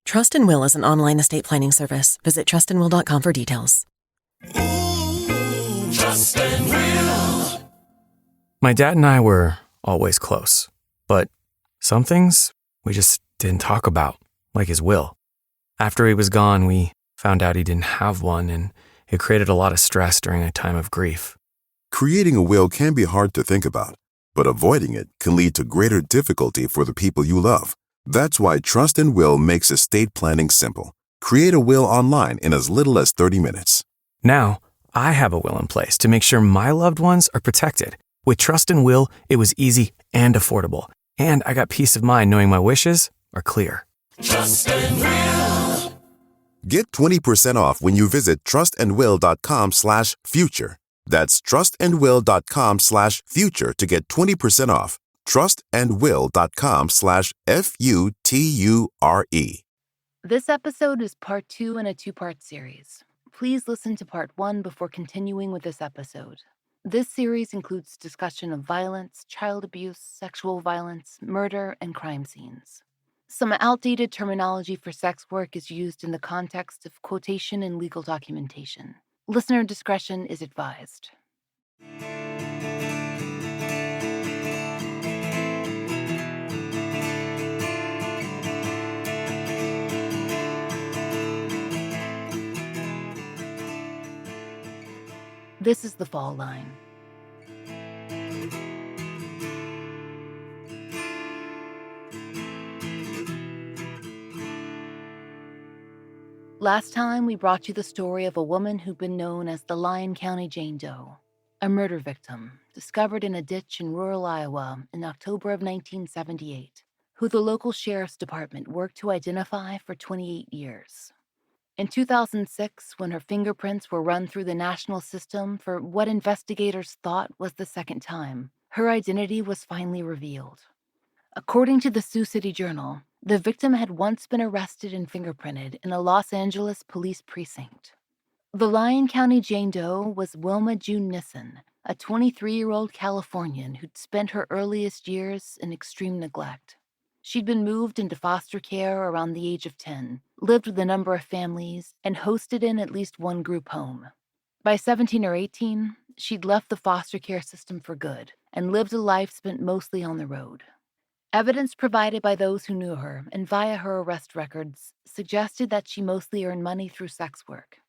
Trust and Will is an online estate planning service. Visit trustandwill.com for details. Ooh, Trust and Will. My dad and I were always close, but some things we just didn't talk about, like his will. After he was gone, we found out he didn't have one, and it created a lot of stress during a time of grief. Creating a will can be hard to think about, but avoiding it can lead to greater difficulty for the people you love. That's why Trust and Will makes estate planning simple. Create a will online in as little as 30 minutes. Now, I have a will in place to make sure my loved ones are protected. With Trust and Will, it was easy and affordable, and I got peace of mind knowing my wishes are clear. Trust and Will. Get 20% off when you visit trustandwill.com/future. That's trustandwill.com/future to get 20% off. trustandwill.com/FUTURE. This episode is part 2 in a 2-part series. Please listen to part 1 before continuing with this episode. This series includes discussion of violence, child abuse, sexual violence, murder, and crime scenes. Some outdated terminology for sex work is used in the context of quotation and legal documentation. Listener discretion is advised. This is the fall line. Last time, we brought you the story of a woman who'd been known as the Lyon County Jane Doe, a murder victim discovered in a ditch in rural Iowa in October of 1978, who the local sheriff's department worked to identify for 28 years. In 2006, when her fingerprints were run through the national system for what investigators thought was the second time, her identity was finally revealed. According to the Sioux City Journal, the victim had once been arrested and fingerprinted in a Los Angeles police precinct. The Lyon County Jane Doe was Wilma June Nissen, a 23-year-old Californian who'd spent her earliest years in extreme neglect. She'd been moved into foster care around the age of 10, lived with a number of families, and hosted in at least one group home. By 17 or 18, she'd left the foster care system for good and lived a life spent mostly on the road. Evidence provided by those who knew her and via her arrest records suggested that she mostly earned money through sex work.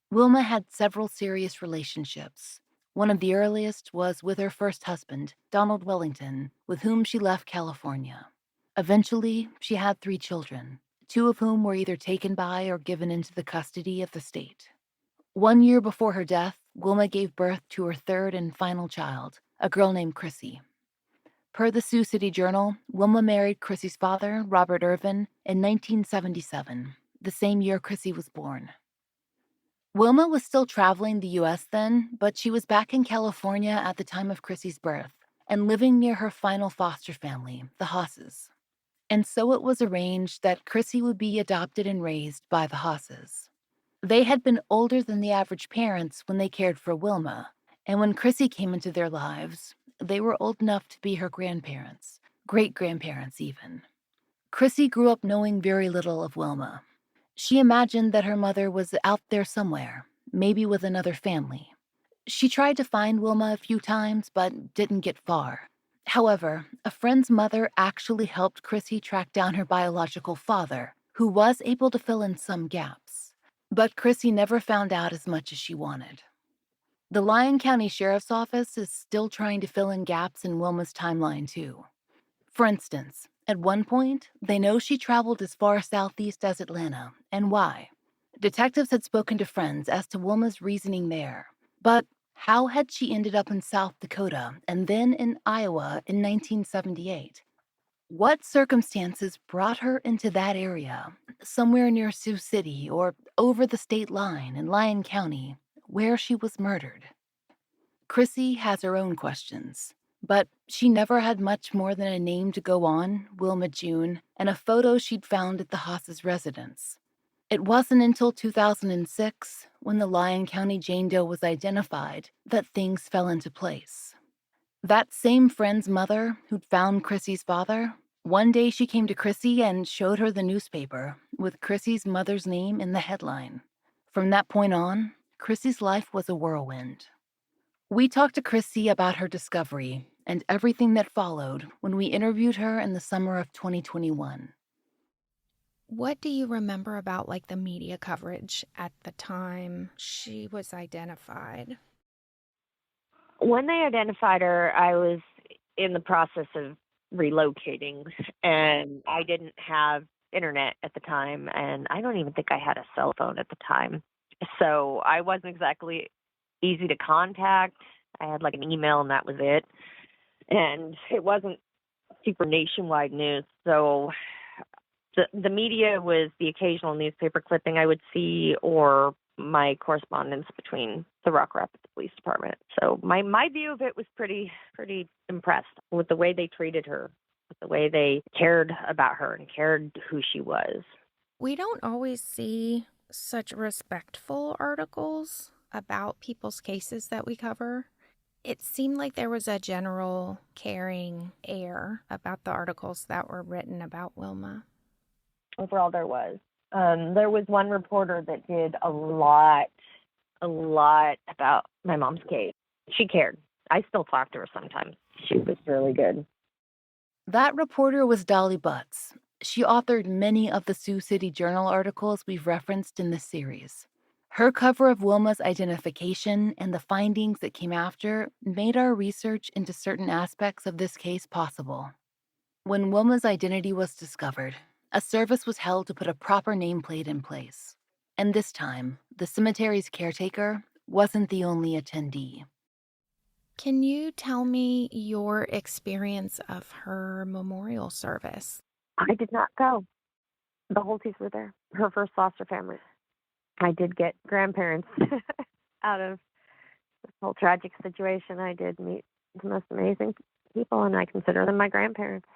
Wilma had several serious relationships. One of the earliest was with her first husband, Donald Wellington, with whom she left California. Eventually, she had 3 children, 2 of whom were either taken by or given into the custody of the state. 1 year before her death, Wilma gave birth to her 3rd and final child, a girl named Chrissy. Per the Sioux City Journal, Wilma married Chrissy's father, Robert Irvin, in 1977, the same year Chrissy was born. Wilma was still traveling the U.S. then, but she was back in California at the time of Chrissy's birth and living near her final foster family, the Hosses. And so it was arranged that Chrissy would be adopted and raised by the Hosses. They had been older than the average parents when they cared for Wilma, and when Chrissy came into their lives, they were old enough to be her grandparents, great-grandparents even. Chrissy grew up knowing very little of Wilma. She imagined that her mother was out there somewhere, maybe with another family. She tried to find Wilma a few times, but didn't get far. However, a friend's mother actually helped Chrissy track down her biological father, who was able to fill in some gaps. But Chrissy never found out as much as she wanted. The Lyon County Sheriff's Office is still trying to fill in gaps in Wilma's timeline, too. For instance, at one point, they know she traveled as far southeast as Atlanta, and why. Detectives had spoken to friends as to Wilma's reasoning there, but how had she ended up in South Dakota and then in Iowa in 1978? What circumstances brought her into that area, somewhere near Sioux City or over the state line in Lyon County, where she was murdered? Chrissy has her own questions, but she never had much more than a name to go on, Wilma June, and a photo she'd found at the Haas's residence. It wasn't until 2006, when the Lyon County Jane Doe was identified, that things fell into place. That same friend's mother who'd found Chrissy's father One day she came to Chrissy and showed her the newspaper with Chrissy's mother's name in the headline. From that point on, Chrissy's life was a whirlwind. We talked to Chrissy about her discovery and everything that followed when we interviewed her in the summer of 2021. What do you remember about the media coverage at the time she was identified? When they identified her, I was in the process of relocating, and I didn't have internet at the time, and I don't even think I had a cell phone at the time. So I wasn't exactly easy to contact. I had an email, and that was it. And it wasn't super nationwide news. So the media was the occasional newspaper clipping I would see, or my correspondence between the Rock Rapids Police Department. So my view of it was pretty impressed with the way they treated her, with the way they cared about her and cared who she was. We don't always see such respectful articles about people's cases that we cover. It seemed like there was a general caring air about the articles that were written about Wilma. Overall, there was. There was one reporter that did a lot about my mom's case. She cared. I still talk to her sometimes. She was really good. That reporter was Dolly Butts. She authored many of the Sioux City Journal articles we've referenced in this series. Her cover of Wilma's identification and the findings that came after made our research into certain aspects of this case possible. When Wilma's identity was discovered, a service was held to put a proper nameplate in place. And this time, the cemetery's caretaker wasn't the only attendee. Can you tell me your experience of her memorial service? I did not go. The Holties were there, her first foster family. I did get grandparents out of this whole tragic situation. I did meet the most amazing people, and I consider them my grandparents.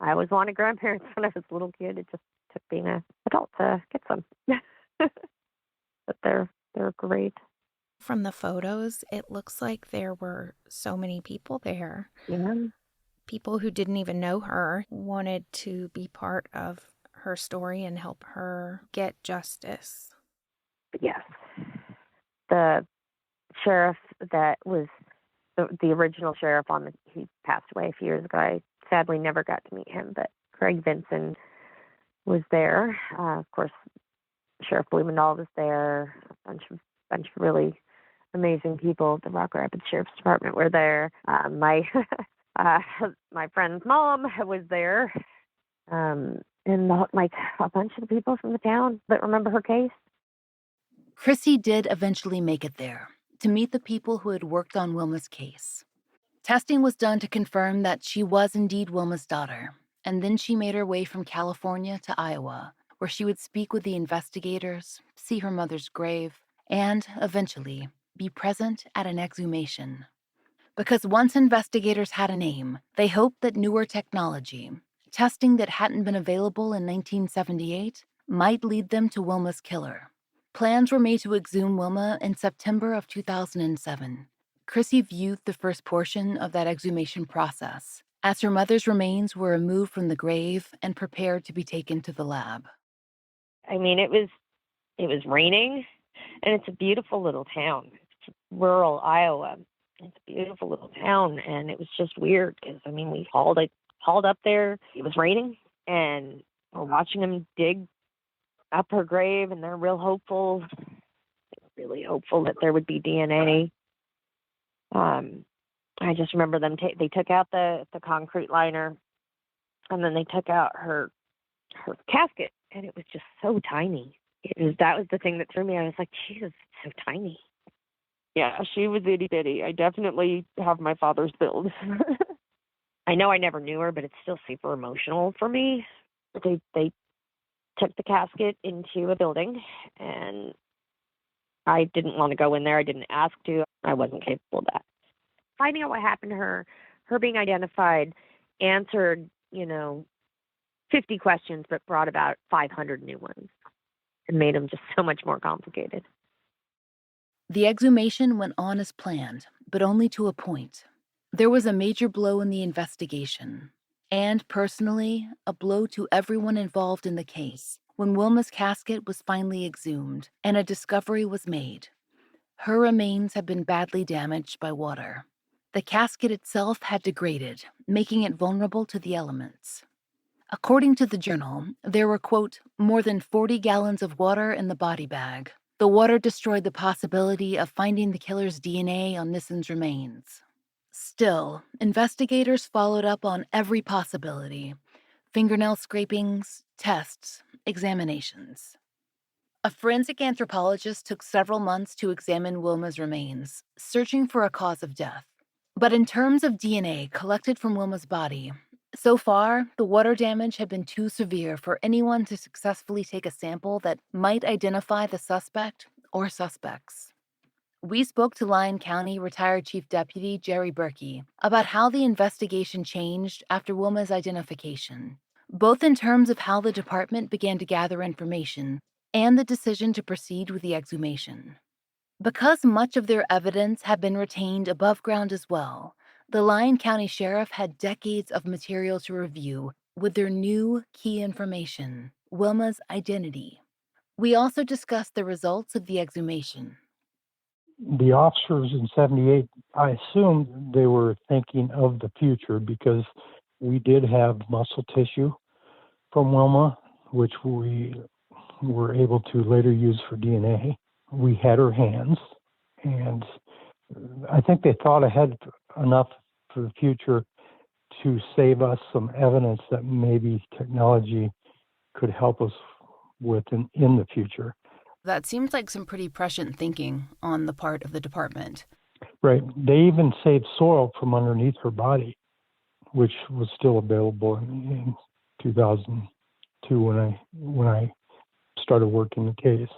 I always wanted grandparents when I was a little kid. It just took being an adult to get some. But they're great. From the photos, it looks like there were so many people there. Yeah. People who didn't even know her wanted to be part of her story and help her get justice. Yes. The sheriff that was the original sheriff he passed away a few years ago. I sadly never got to meet him, but Craig Vinson was there. Of course, Sheriff Blumendahl was there. A bunch of really amazing people at the Rock Rapids Sheriff's Department were there. My friend's mom was there, and a bunch of the people from the town that remember her case. Chrissy did eventually make it there to meet the people who had worked on Wilma's case. Testing was done to confirm that she was indeed Wilma's daughter, and then she made her way from California to Iowa, where she would speak with the investigators, see her mother's grave, and, eventually, be present at an exhumation. Because once investigators had a name, they hoped that newer technology, testing that hadn't been available in 1978, might lead them to Wilma's killer. Plans were made to exhume Wilma in September of 2007. Chrissy viewed the first portion of that exhumation process as her mother's remains were removed from the grave and prepared to be taken to the lab. I mean, it was raining, and it's a beautiful little town. It's rural Iowa. It's a beautiful little town, and it was just weird because, we hauled up there. It was raining, and we're watching them dig up her grave, and they're really hopeful that there would be DNA. I just remember them. They took out the concrete liner, and then they took out her casket, and it was just so tiny. That was the thing that threw me. I was like, Jesus, it's so tiny. Yeah, she was itty bitty. I definitely have my father's build. I know I never knew her, but it's still super emotional for me. They took the casket into a building, and I didn't want to go in there. I didn't ask to. I wasn't capable of that. Finding out what happened to her being identified, answered, 50 questions, but brought about 500 new ones and made them just so much more complicated. The exhumation went on as planned, but only to a point. There was a major blow in the investigation. And personally, a blow to everyone involved in the case when Wilma's casket was finally exhumed and a discovery was made. Her remains had been badly damaged by water. The casket itself had degraded, making it vulnerable to the elements. According to the journal, there were, quote, more than 40 gallons of water in the body bag. The water destroyed the possibility of finding the killer's DNA on Nissen's remains. Still, investigators followed up on every possibility: fingernail scrapings, tests, examinations. A forensic anthropologist took several months to examine Wilma's remains, searching for a cause of death. But in terms of DNA collected from Wilma's body, so far, the water damage had been too severe for anyone to successfully take a sample that might identify the suspect or suspects. We spoke to Lyon County retired Chief Deputy Jerry Berkey about how the investigation changed after Wilma's identification, both in terms of how the department began to gather information and the decision to proceed with the exhumation. Because much of their evidence had been retained above ground as well, the Lyon County Sheriff had decades of material to review with their new key information, Wilma's identity. We also discussed the results of the exhumation. The officers in 78, I assumed they were thinking of the future because we did have muscle tissue from Wilma, which we were able to later use for DNA. We had her hands, and I think they thought ahead enough for the future to save us some evidence that maybe technology could help us with in the future. That seems like some pretty prescient thinking on the part of the department. Right. They even saved soil from underneath her body, which was still available in 2002 when I started working the case.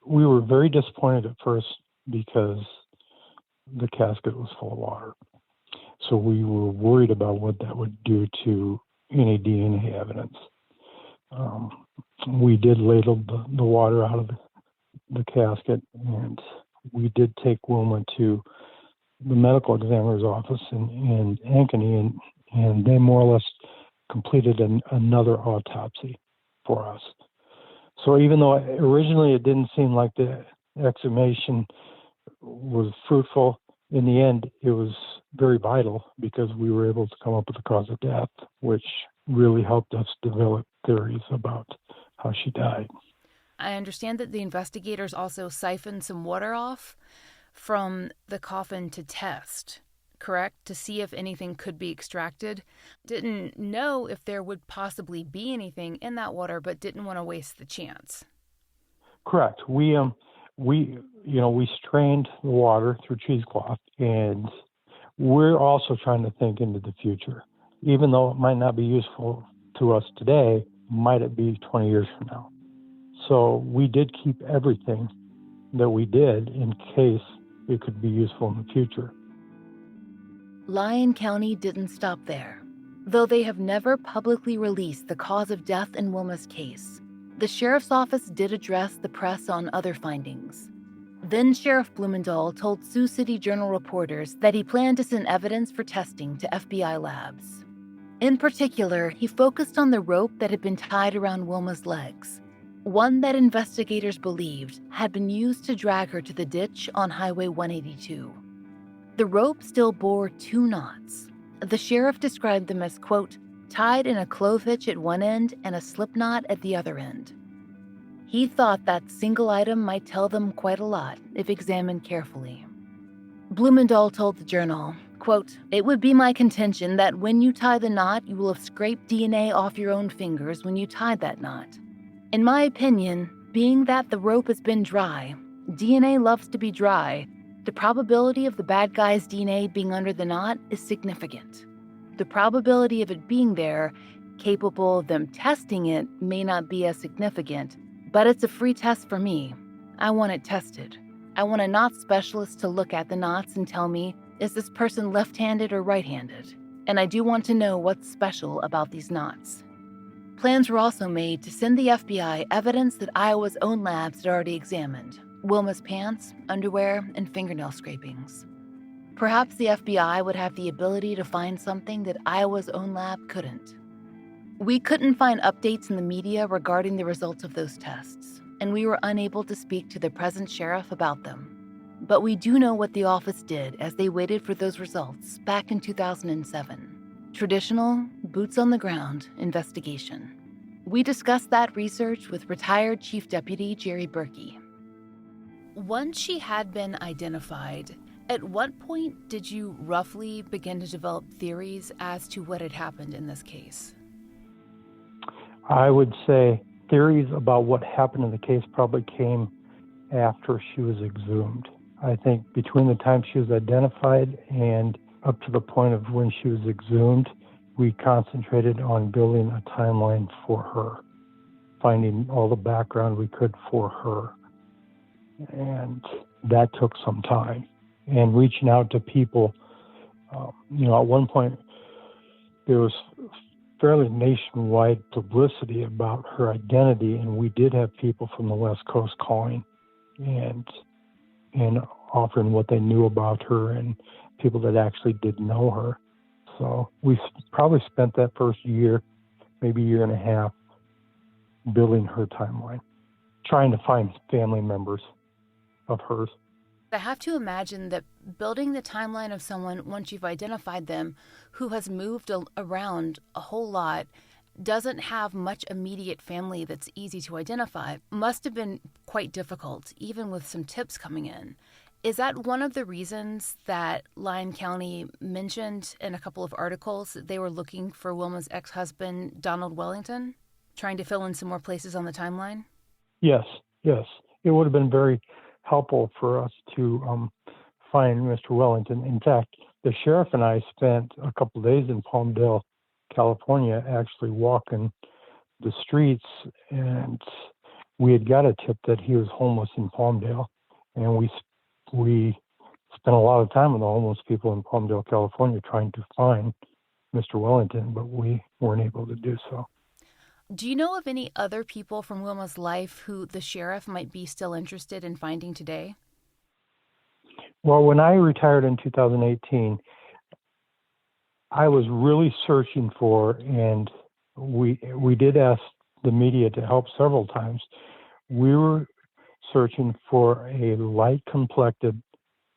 We were very disappointed at first because the casket was full of water. So we were worried about what that would do to any DNA evidence. We did ladle the water out of the casket, and we did take Wilma to the medical examiner's office in Ankeny, and they more or less completed another autopsy for us. So even though originally it didn't seem like the exhumation was fruitful, in the end it was very vital because we were able to come up with the cause of death, which really helped us develop theories about how she died. I understand that the investigators also siphoned some water off from the coffin to test, correct? To see if anything could be extracted. Didn't know if there would possibly be anything in that water, but didn't want to waste the chance. Correct. We strained the water through cheesecloth, and we're also trying to think into the future. Even though it might not be useful to us today, might it be 20 years from now? So we did keep everything that we did in case it could be useful in the future. Lyon County didn't stop there. Though they have never publicly released the cause of death in Wilma's case, the sheriff's office did address the press on other findings. Then Sheriff Blumendahl told Sioux City Journal reporters that he planned to send evidence for testing to FBI labs. In particular, he focused on the rope that had been tied around Wilma's legs, one that investigators believed had been used to drag her to the ditch on Highway 182. The rope still bore 2 knots. The sheriff described them as, quote, tied in a clove hitch at one end and a slip knot at the other end. He thought that single item might tell them quite a lot if examined carefully. Blumendahl told the Journal, quote, it would be my contention that when you tie the knot, you will have scraped DNA off your own fingers when you tied that knot. In my opinion, being that the rope has been dry, DNA loves to be dry, the probability of the bad guy's DNA being under the knot is significant. The probability of it being there, capable of them testing it, may not be as significant, but it's a free test for me. I want it tested. I want a knot specialist to look at the knots and tell me, is this person left-handed or right-handed? And I do want to know what's special about these knots. Plans were also made to send the FBI evidence that Iowa's own labs had already examined: Wilma's pants, underwear, and fingernail scrapings. Perhaps the FBI would have the ability to find something that Iowa's own lab couldn't. We couldn't find updates in the media regarding the results of those tests, and we were unable to speak to the present sheriff about them. But we do know what the office did as they waited for those results back in 2007. Traditional, boots-on-the-ground investigation. We discussed that research with retired Chief Deputy Jerry Berkey. Once she had been identified, at what point did you roughly begin to develop theories as to what had happened in this case? I would say theories about what happened in the case probably came after she was exhumed. I think between the time she was identified and up to the point of when she was exhumed, we concentrated on building a timeline for her, finding all the background we could for her. And that took some time. And reaching out to people, at one point there was fairly nationwide publicity about her identity, and we did have people from the West Coast calling and offering what they knew about her, and people that actually did know her. So we probably spent that first year, maybe year and a half, building her timeline, trying to find family members of hers. I have to imagine that building the timeline of someone, once you've identified them, who has moved around a whole lot, doesn't have much immediate family that's easy to identify, must have been quite difficult, even with some tips coming in. Is that one of the reasons that Lyon County mentioned in a couple of articles that they were looking for Wilma's ex-husband, Donald Wellington, trying to fill in some more places on the timeline? Yes. It would have been very helpful for us to find Mr. Wellington. In fact, the sheriff and I spent a couple of days in Palmdale, California, actually walking the streets, and we had got a tip that he was homeless in Palmdale, and we spent a lot of time with the homeless people in Palmdale, California, trying to find Mr. Wellington, but we weren't able to do so. Do you know of any other people from Wilma's life who the sheriff might be still interested in finding today? Well, when I retired in 2018, I was really searching for, and we did ask the media to help several times. We were searching for a light-complected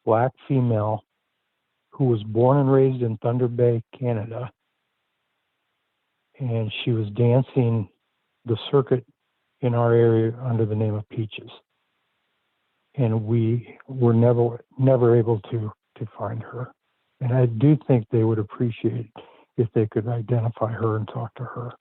black female who was born and raised in Thunder Bay, Canada, and she was dancing the circuit in our area under the name of Peaches. And we were never able to find her. And I do think they would appreciate if they could identify her and talk to her.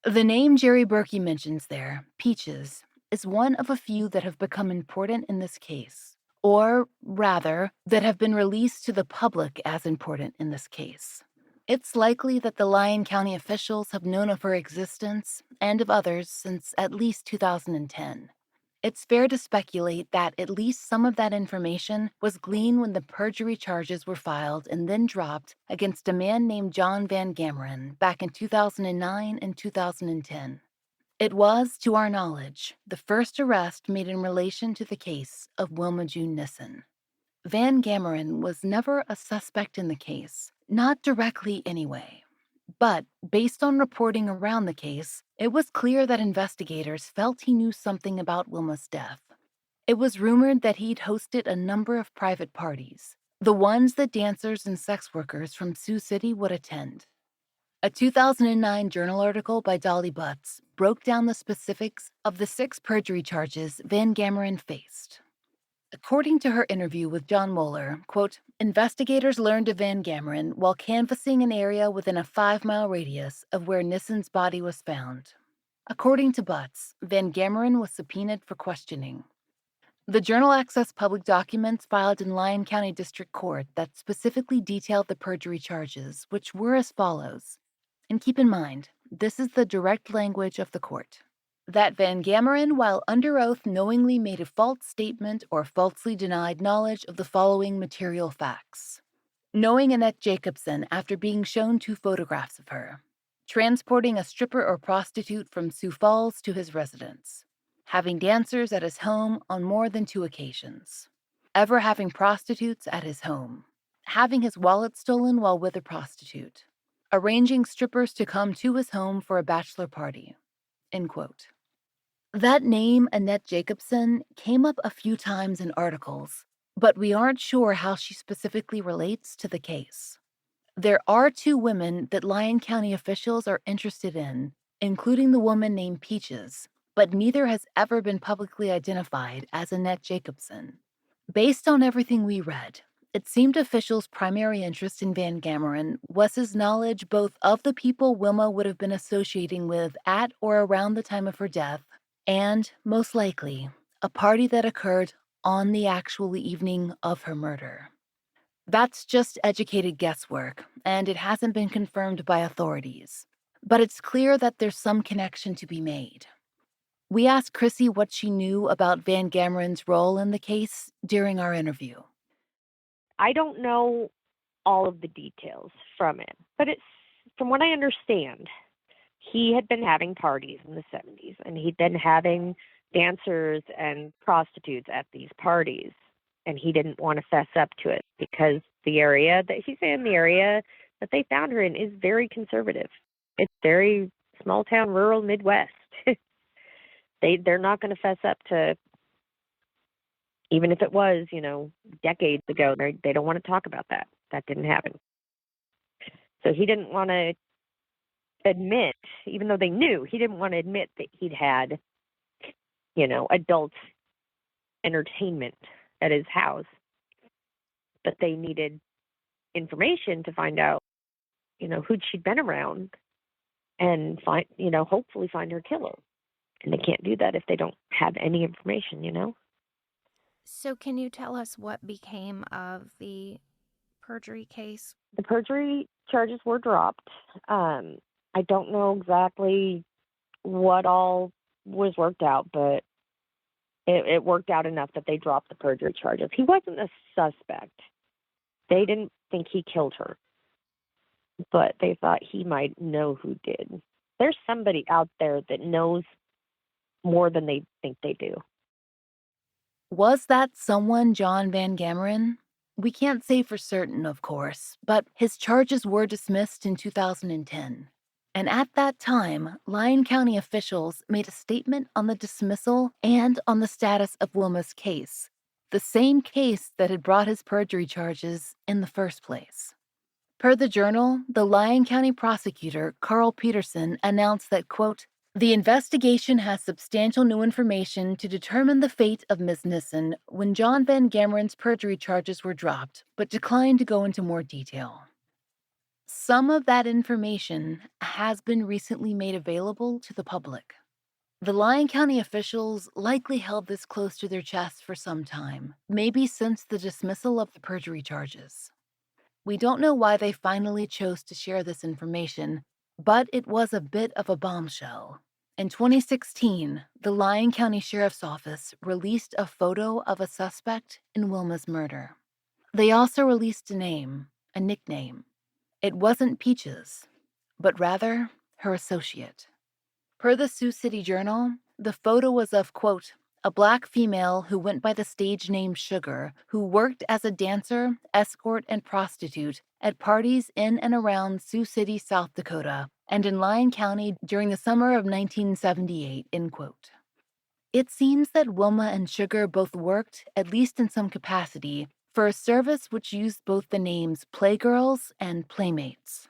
The name Jerry Berkey mentions there, Peaches, is one of a few that have become important in this case, or rather, that have been released to the public as important in this case. It's likely that the Lyon County officials have known of her existence and of others since at least 2010. It's fair to speculate that at least some of that information was gleaned when the perjury charges were filed and then dropped against a man named John Van Gameren back in 2009 and 2010. It was, to our knowledge, the first arrest made in relation to the case of Wilma June Nissen. Van Gameren was never a suspect in the case, not directly anyway. But based on reporting around the case, it was clear that investigators felt he knew something about Wilma's death. It was rumored that he'd hosted a number of private parties, the ones that dancers and sex workers from Sioux City would attend. A 2009 journal article by Dolly Butts broke down the specifics of the 6 perjury charges Van Gameren faced. According to her interview with John Moeller, quote, investigators learned of Van Gameren while canvassing an area within a 5-mile radius of where Nissen's body was found. According to Butts, Van Gameren was subpoenaed for questioning. The journal accessed public documents filed in Lyon County District Court that specifically detailed the perjury charges, which were as follows. And keep in mind, this is the direct language of the court. That Van Gameren, while under oath, knowingly made a false statement or falsely denied knowledge of the following material facts. Knowing Annette Jacobson after being shown 2 photographs of her. Transporting a stripper or prostitute from Sioux Falls to his residence. Having dancers at his home on more than 2 occasions. Ever having prostitutes at his home. Having his wallet stolen while with a prostitute. arranging strippers to come to his home for a bachelor party, end quote. That name, Annette Jacobson, came up a few times in articles, but we aren't sure how she specifically relates to the case. There are two women that Lyon County officials are interested in, including the woman named Peaches, but neither has ever been publicly identified as Annette Jacobson. Based on everything we read, it seemed officials' primary interest in Van Gameren was his knowledge both of the people Wilma would have been associating with at or around the time of her death, and, most likely, a party that occurred on the actual evening of her murder. That's just educated guesswork, and it hasn't been confirmed by authorities. But it's clear that there's some connection to be made. We asked Chrissy what she knew about Van Gameren's role in the case during our interview. I don't know all of the details from it, but it's, from what I understand, he had been having parties in the 70s, and he'd been having dancers and prostitutes at these parties. And he didn't want to fess up to it because the area that that they found her in is very conservative. It's very small town, rural Midwest. They're not going to fess up to, even if it was, decades ago. They don't want to talk about that. That didn't happen. So he didn't want to admit, even though they knew, he didn't want to admit that he'd had, adult entertainment at his house, but they needed information to find out, who she'd been around and hopefully find her killer. And they can't do that if they don't have any information, So can you tell us what became of the perjury case? The perjury charges were dropped. I don't know exactly what all was worked out, but it worked out enough that they dropped the perjury charges. He wasn't a suspect. They didn't think he killed her, but they thought he might know who did. There's somebody out there that knows more than they think they do. Was that someone John Van Gameren? We can't say for certain, of course, but his charges were dismissed in 2010. And at that time, Lyon County officials made a statement on the dismissal and on the status of Wilma's case, the same case that had brought his perjury charges in the first place. Per the Journal, the Lyon County prosecutor, Carl Peterson, announced that, quote, "The investigation has substantial new information to determine the fate of Ms. Nissen when John Van Gameren's perjury charges were dropped, but declined to go into more detail." Some of that information has been recently made available to the public. The Lyon County officials likely held this close to their chests for some time, maybe since the dismissal of the perjury charges. We don't know why they finally chose to share this information, but it was a bit of a bombshell. In 2016, the Lyon County Sheriff's Office released a photo of a suspect in Wilma's murder. They also released a name, a nickname. It wasn't Peaches, but rather her associate. Per the Sioux City Journal, the photo was of, quote, "a black female who went by the stage name Sugar, who worked as a dancer, escort, and prostitute at parties in and around Sioux City, South Dakota, and in Lyon County during the summer of 1978, end quote. It seems that Wilma and Sugar both worked, at least in some capacity, for a service which used both the names Playgirls and Playmates.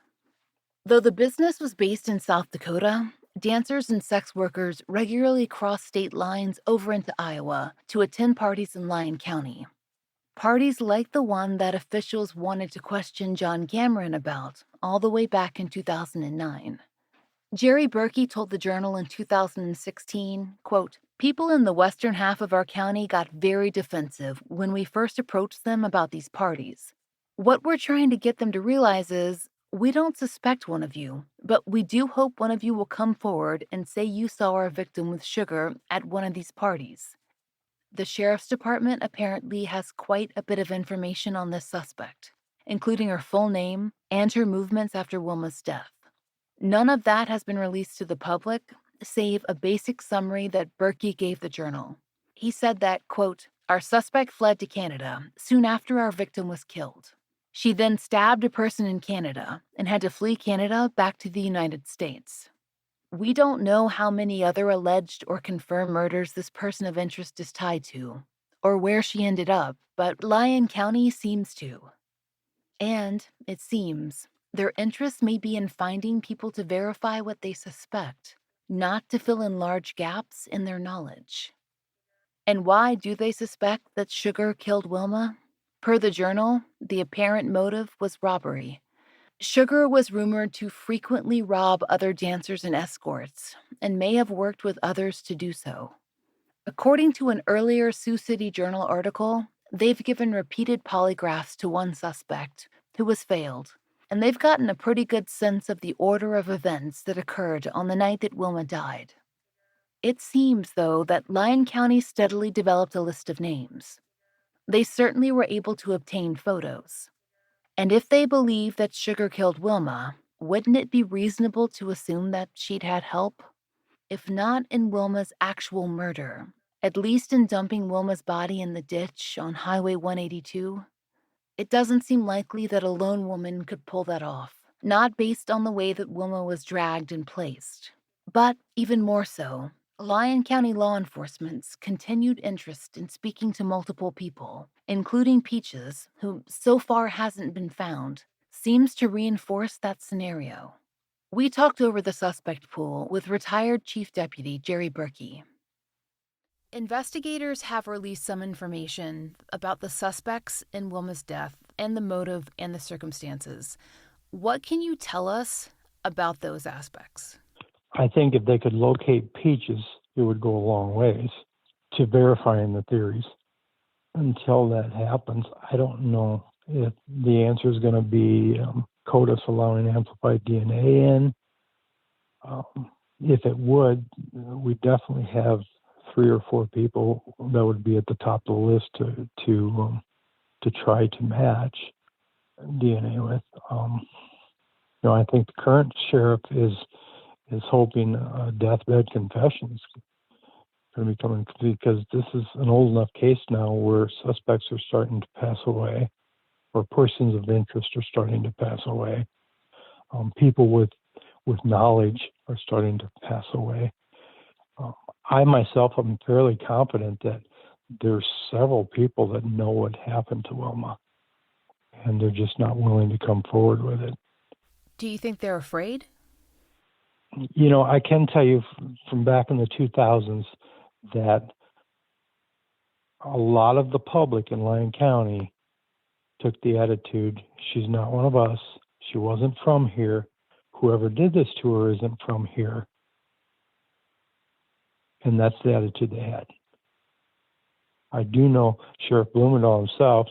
Though the business was based in South Dakota, dancers and sex workers regularly crossed state lines over into Iowa to attend parties in Lyon County. Parties like the one that officials wanted to question John Gameren about all the way back in 2009. Jerry Berkey told the Journal in 2016, quote, "People in the western half of our county got very defensive when we first approached them about these parties. What we're trying to get them to realize is, we don't suspect one of you, but we do hope one of you will come forward and say you saw our victim with Sugar at one of these parties." The Sheriff's Department apparently has quite a bit of information on this suspect, including her full name and her movements after Wilma's death. None of that has been released to the public, save a basic summary that Berkey gave the Journal. He said that, quote, "Our suspect fled to Canada soon after our victim was killed." She then stabbed a person in Canada and had to flee Canada back to the United States. We don't know how many other alleged or confirmed murders this person of interest is tied to, or where she ended up, but Lyon County seems to. And, it seems, their interest may be in finding people to verify what they suspect, not to fill in large gaps in their knowledge. And why do they suspect that Sugar killed Wilma? Per the Journal, the apparent motive was robbery. Sugar was rumored to frequently rob other dancers and escorts, and may have worked with others to do so. According to an earlier Sioux City Journal article, they've given repeated polygraphs to one suspect, who has failed, and they've gotten a pretty good sense of the order of events that occurred on the night that Wilma died. It seems, though, that Lyon County steadily developed a list of names. They certainly were able to obtain photos. And if they believe that Sugar killed Wilma, wouldn't it be reasonable to assume that she'd had help? If not in Wilma's actual murder, at least in dumping Wilma's body in the ditch on Highway 182? It doesn't seem likely that a lone woman could pull that off, not based on the way that Wilma was dragged and placed. But even more so, Lyon County law enforcement's continued interest in speaking to multiple people, including Peaches, who so far hasn't been found, seems to reinforce that scenario. We talked over the suspect pool with retired Chief Deputy Jerry Berkey. Investigators have released some information about the suspects in Wilma's death and the motive and the circumstances. What can you tell us about those aspects? I think if they could locate Peaches, it would go a long ways to verifying the theories. Until that happens, I don't know if the answer is going to be CODIS allowing amplified DNA in. If it would, we definitely have 3 or 4 people that would be at the top of the list to try to match DNA with. I think the current sheriff is hoping deathbed confessions going to be coming, because this is an old enough case now where suspects are starting to pass away, or persons of interest are starting to pass away. People with knowledge are starting to pass away. I myself am fairly confident that there's several people that know what happened to Wilma, and they're just not willing to come forward with it. Do you think they're afraid? I can tell you from back in the 2000s that a lot of the public in Lyon County took the attitude, she's not one of us, she wasn't from here, whoever did this to her isn't from here. And that's the attitude they had. I do know Sheriff Blumendahl himself,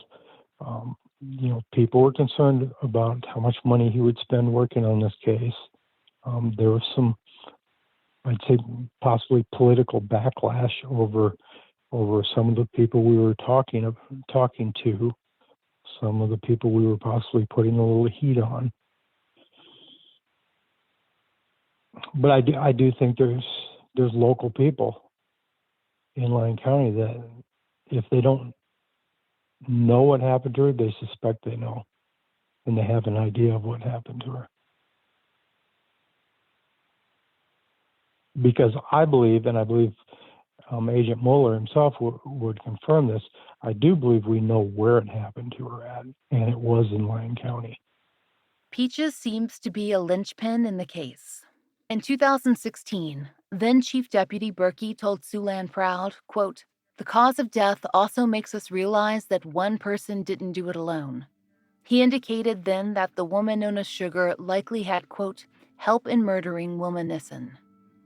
people were concerned about how much money he would spend working on this case. There was some, I'd say, possibly political backlash over some of the people we were talking to, some of the people we were possibly putting a little heat on. But I do think there's local people in Lyon County that if they don't know what happened to her, they suspect they know, and they have an idea of what happened to her. Because I believe, and I believe Agent Mueller himself would confirm this, I do believe we know where it happened to her at, and it was in Lyon County. Peaches seems to be a linchpin in the case. In 2016, then Chief Deputy Berkey told Siouxland Proud, quote, "The cause of death also makes us realize that one person didn't do it alone." He indicated then that the woman known as Sugar likely had, quote, "help in murdering Wilma Nissen."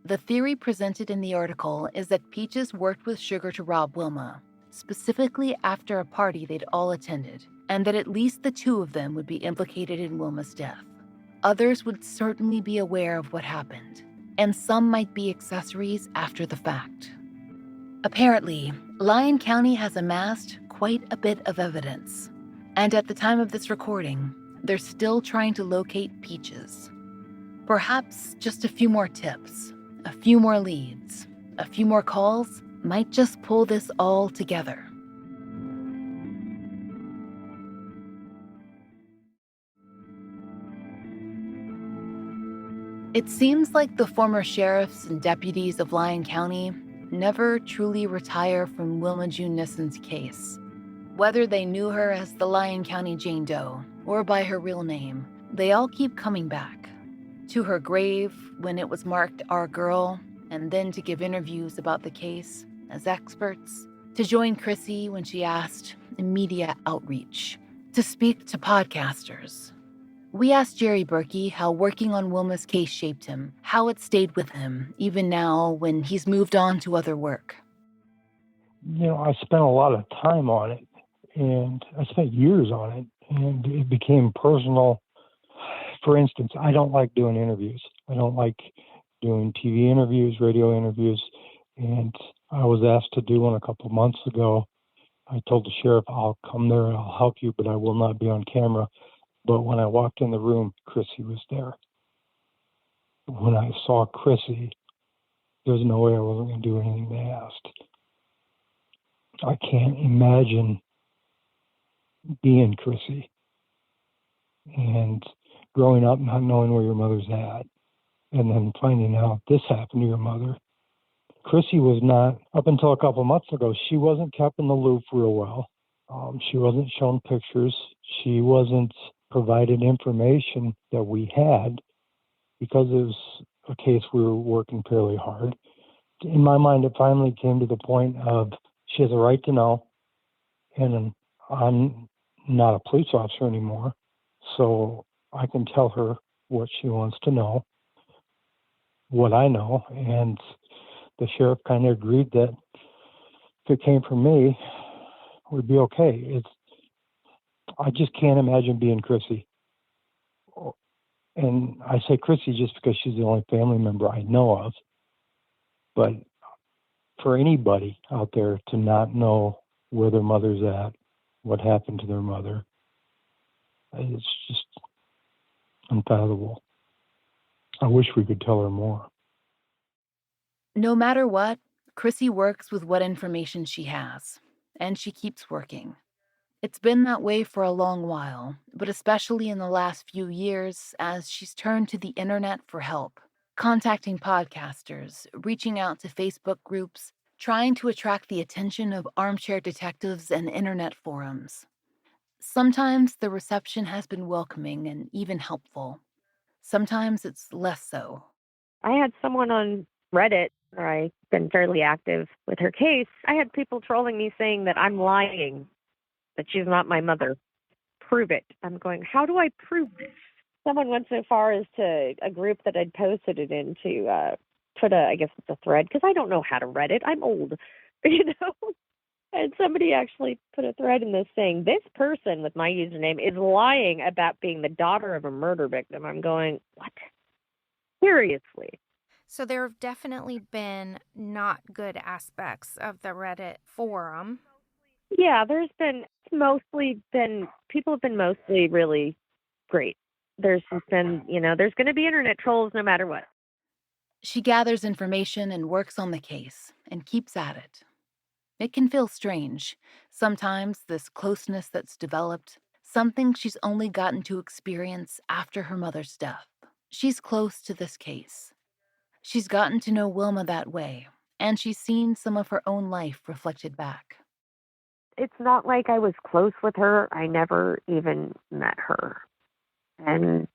The theory presented in the article is that Peaches worked with Sugar to rob Wilma, specifically after a party they'd all attended, and that at least the 2 of them would be implicated in Wilma's death. Others would certainly be aware of what happened, and some might be accessories after the fact. Apparently, Lyon County has amassed quite a bit of evidence, and at the time of this recording, they're still trying to locate Peaches. Perhaps just a few more tips, a few more leads, a few more calls might just pull this all together. It seems like the former sheriffs and deputies of Lyon County never truly retire from Wilma June Nissen's case. Whether they knew her as the Lyon County Jane Doe or by her real name, they all keep coming back. To her grave when it was marked Our Girl, and then to give interviews about the case as experts, to join Chrissy when she asked in media outreach, to speak to podcasters. We asked Jerry Berkey how working on Wilma's case shaped him, how it stayed with him, even now when he's moved on to other work. I spent a lot of time on it, and I spent years on it, and it became personal. For instance, I don't like doing interviews. I don't like doing TV interviews, radio interviews, and I was asked to do one a couple of months ago. I told the sheriff, I'll come there and I'll help you, but I will not be on camera. But when I walked in the room, Chrissy was there. When I saw Chrissy, there's no way I wasn't going to do anything they asked. I can't imagine being Chrissy and growing up not knowing where your mother's at, and then finding out this happened to your mother. Chrissy was not, up until a couple of months ago, she wasn't kept in the loop real well. She wasn't shown pictures. She wasn't provided information that we had because it was a case we were working fairly hard. In my mind, it finally came to the point of she has a right to know, and I'm not a police officer anymore, so I can tell her what she wants to know, what I know, and the sheriff kind of agreed that if it came from me, we'd be okay. I just can't imagine being Chrissy. And I say Chrissy just because she's the only family member I know of. But for anybody out there to not know where their mother's at, what happened to their mother, it's just unfathomable. I wish we could tell her more. No matter what, Chrissy works with what information she has, and she keeps working. It's been that way for a long while, but especially in the last few years as she's turned to the internet for help, contacting podcasters, reaching out to Facebook groups, trying to attract the attention of armchair detectives and internet forums. Sometimes the reception has been welcoming and even helpful. Sometimes it's less so. I had someone on Reddit, where I've been fairly active with her case. I had people trolling me saying that I'm lying, that she's not my mother. Prove it. I'm going, how do I prove this? Someone went so far as to a group that I'd posted it in to put it's a thread, because I don't know how to Reddit. I'm old, And somebody actually put a thread in this saying, this person with my username is lying about being the daughter of a murder victim. I'm going, what? Seriously? So there have definitely been not good aspects of the Reddit forum. Yeah, people have been mostly really great. There's just been, there's going to be internet trolls no matter what. She gathers information and works on the case and keeps at it. It can feel strange. Sometimes this closeness that's developed, something she's only gotten to experience after her mother's death. She's close to this case. She's gotten to know Wilma that way, and she's seen some of her own life reflected back. It's not like I was close with her. I never even met her. And,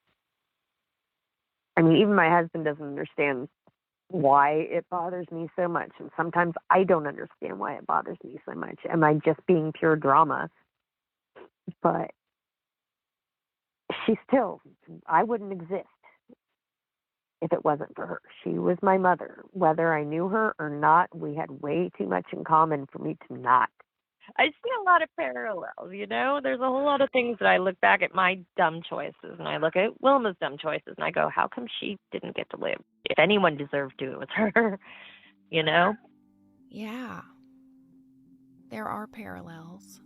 even my husband doesn't understand why it bothers me so much. And sometimes I don't understand why it bothers me so much. Am I just being pure drama? But I wouldn't exist if it wasn't for her. She was my mother. Whether I knew her or not, we had way too much in common for me to not. I see a lot of parallels, There's a whole lot of things that I look back at my dumb choices, and I look at Wilma's dumb choices, and I go, how come she didn't get to live? If anyone deserved to, it was her, Yeah. There are parallels.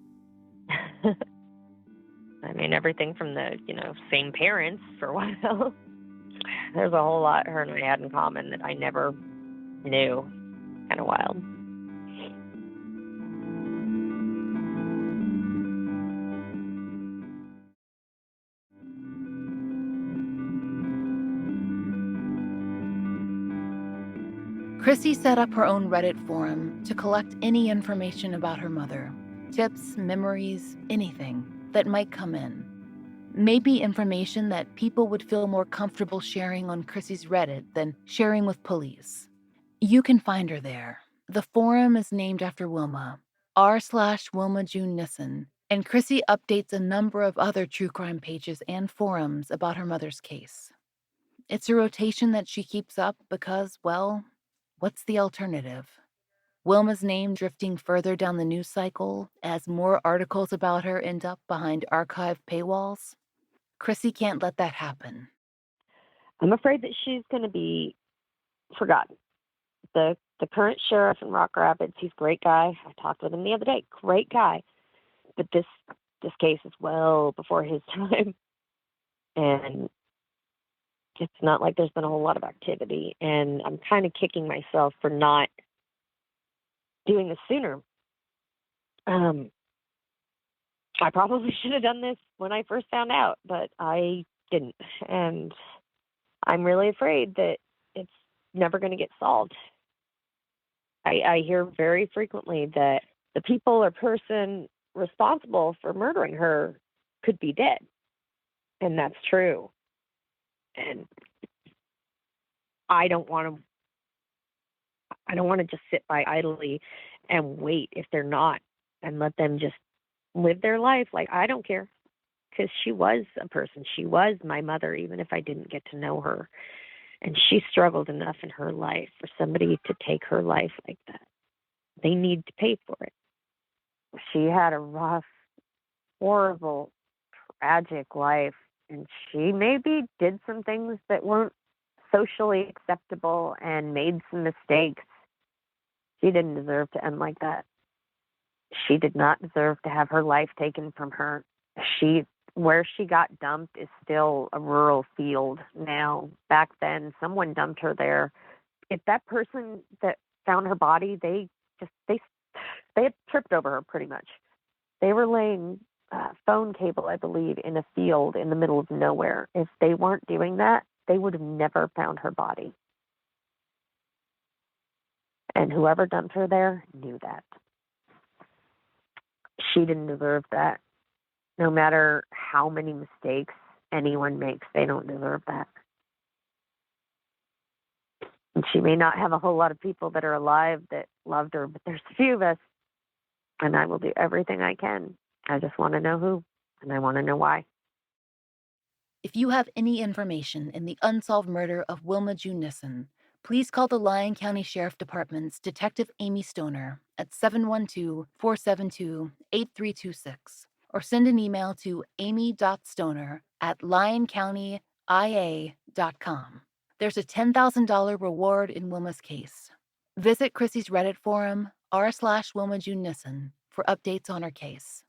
Everything from the, same parents for a while. There's a whole lot her and I had in common that I never knew. Kind of wild. Chrissy set up her own Reddit forum to collect any information about her mother, tips, memories, anything that might come in. Maybe information that people would feel more comfortable sharing on Chrissy's Reddit than sharing with police. You can find her there. The forum is named after Wilma, r/Wilma June Nissen, and Chrissy updates a number of other true crime pages and forums about her mother's case. It's a rotation that she keeps up because, well, what's the alternative? Wilma's name drifting further down the news cycle as more articles about her end up behind archive paywalls? Chrissy can't let that happen. I'm afraid that she's going to be forgotten. The current sheriff in Rock Rapids, he's a great guy. I talked with him the other day. Great guy. But this case is well before his time. And it's not like there's been a whole lot of activity. And I'm kind of kicking myself for not doing this sooner. I probably should have done this when I first found out, but I didn't. And I'm really afraid that it's never going to get solved. I hear very frequently that the people or person responsible for murdering her could be dead. And that's true. And I don't want to just sit by idly and wait if they're not and let them just live their life. Like, I don't care, because she was a person. She was my mother, even if I didn't get to know her. And she struggled enough in her life for somebody to take her life like that. They need to pay for it. She had a rough, horrible, tragic life, and she maybe did some things that weren't socially acceptable and made some mistakes. She didn't deserve to end like that. She did not deserve to have her life taken from her. Where she got dumped is still a rural field now. Back then, someone dumped her there. If that person that found her body, they had tripped over her pretty much. They were laying phone cable, I believe, in a field in the middle of nowhere. If they weren't doing that, they would have never found her body. And whoever dumped her there knew that. She didn't deserve that. No matter how many mistakes anyone makes, they don't deserve that. And she may not have a whole lot of people that are alive that loved her, but there's a few of us, and I will do everything I can. I just want to know who, and I want to know why. If you have any information in the unsolved murder of Wilma June Nissen, please call the Lyon County Sheriff Department's Detective Amy Stoner at 712-472-8326, or send an email to amy.stoner@lyoncountyia.com. There's a $10,000 reward in Wilma's case. Visit Chrissy's Reddit forum, r/Wilma June Nissen, for updates on her case.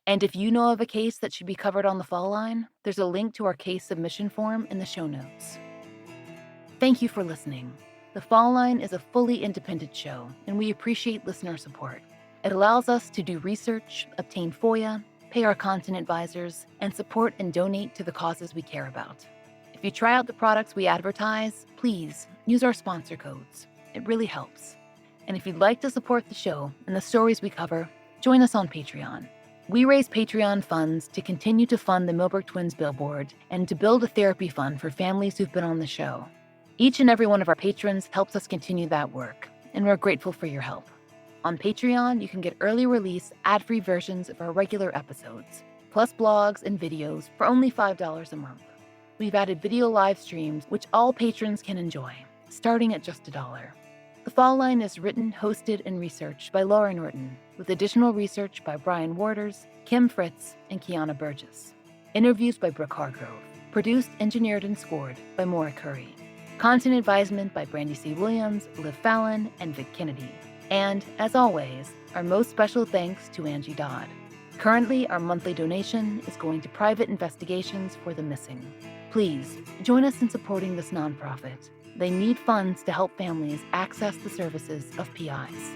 And if you know of a case that should be covered on the Fall Line, there's a link to our case submission form in the show notes. Thank you for listening. The Fall Line is a fully independent show, and we appreciate listener support. It allows us to do research, obtain FOIA, pay our content advisors, and support and donate to the causes we care about. If you try out the products we advertise, please use our sponsor codes. It really helps. And if you'd like to support the show and the stories we cover, join us on Patreon. We raise Patreon funds to continue to fund the Millbrook Twins billboard and to build a therapy fund for families who've been on the show. Each and every one of our patrons helps us continue that work, and we're grateful for your help. On Patreon, you can get early release, ad-free versions of our regular episodes, plus blogs and videos for only $5 a month. We've added video live streams, which all patrons can enjoy, starting at just $1. The Fall Line is written, hosted, and researched by Laura Norton, with additional research by Brian Waters, Kim Fritz, and Kiana Burgess. Interviews by Brooke Hargrove. Produced, engineered, and scored by Maura Curry. Content advisement by Brandy C. Williams, Liv Fallon, and Vic Kennedy. And, as always, our most special thanks to Angie Dodd. Currently, our monthly donation is going to private investigations for the missing. Please, join us in supporting this nonprofit. They need funds to help families access the services of PIs.